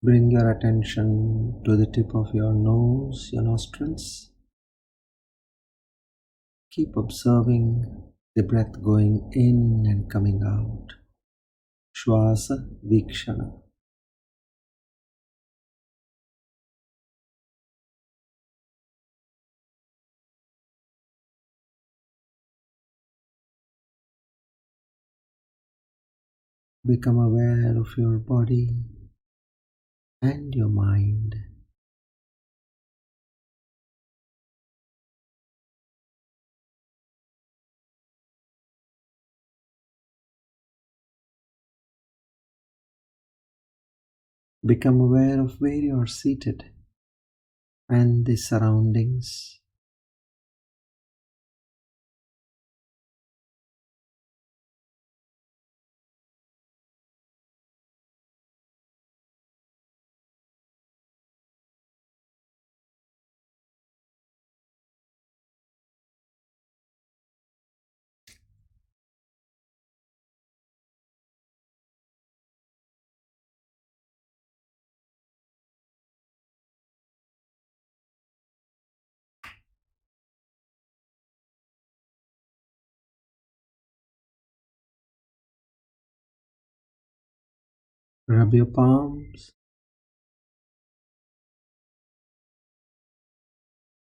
Bring your attention to the tip of your nose, your nostrils. Keep observing the breath going in and coming out. Shwasa Vikshana. Become aware of your body and your mind. Become aware of where you are seated and the surroundings. Rub your palms.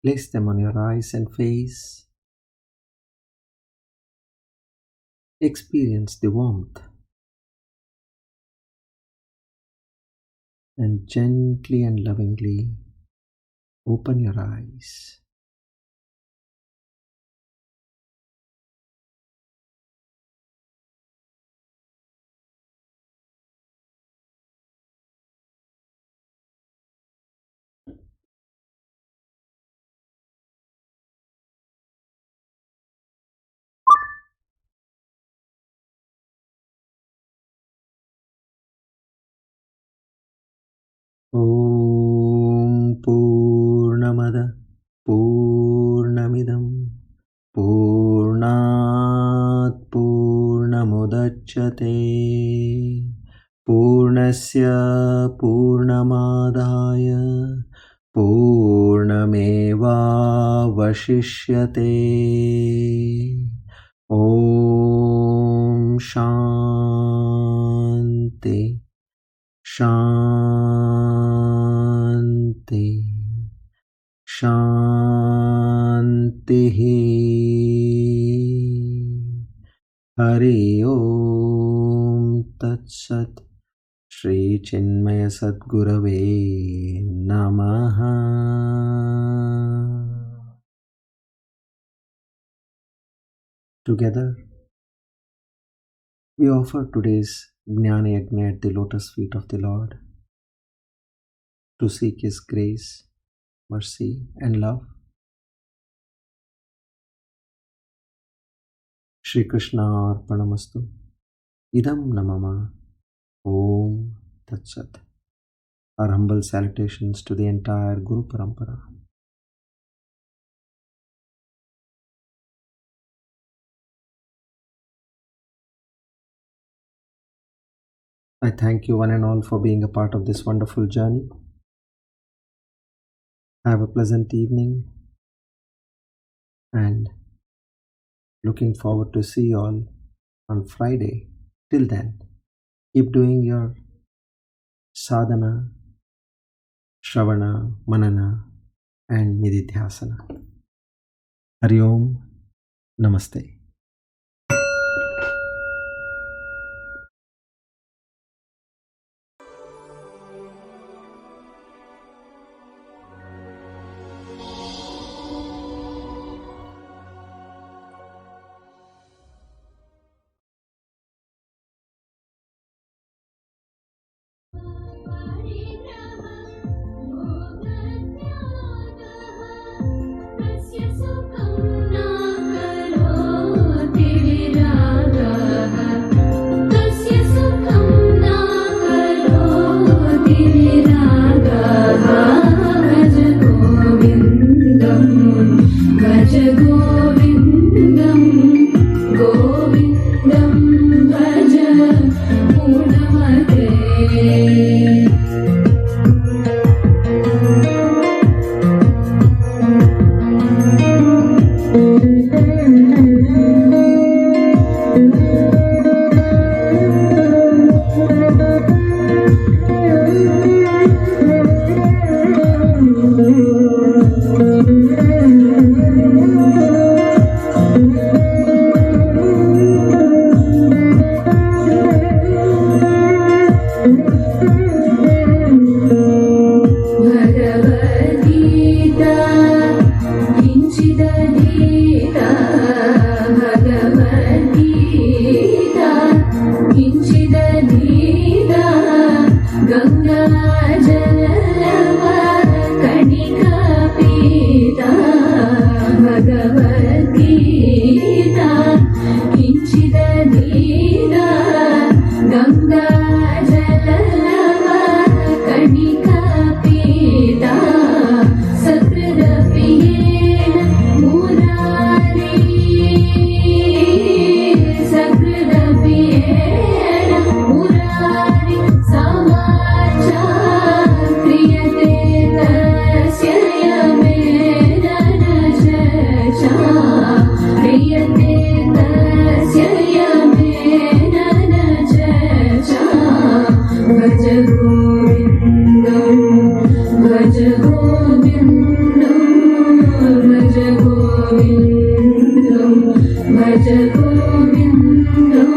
Place them on your eyes and face. Experience the warmth and gently and lovingly open your eyes. Om Purnamada Purnamidam Purnat Purnamudachyate Purnasya Purnamadaya Purnamevavashishyate. Om Shanti Shanti Shanti. Hari Om Tat Sat. Shri Chinmaya Sadgurave Namaha. Together, we offer today's Jnana Yajna at the lotus feet of the Lord to seek His grace, mercy, and love. Shri Krishna Arpanamastu. Idam Namama. Om Tat Sat. Our humble salutations to the entire Guru Parampara. I thank you one and all for being a part of this wonderful journey. Have a pleasant evening and looking forward to see you all on Friday, Till then, keep doing your sadhana, shravana, manana, and nididhyasana. Hari Om. Namaste. तस्य सुखं न करोति विरागः तस्य सुखं न करोति विरागः भज गोविन्दं भज गोविन्दं गोविन्दं भज पूर्णमते भगवद्गीता किञ्चिदधीता भगवद्गीता किञ्चिदधीता गङ्गाजलव कणिका पीता भगवद्गीता किञ्चिदधीता गङ्गाजलव कणिका पीता सकृदपियेन मुरारी सकृदपियेन मुरारी समाचा क्रियते तस्य यमेन न चचा क्रियते तस्य यमेन न चचा भज गोविन्दं भज गोविन्दं भज गोविन्दं भज गोविन्दं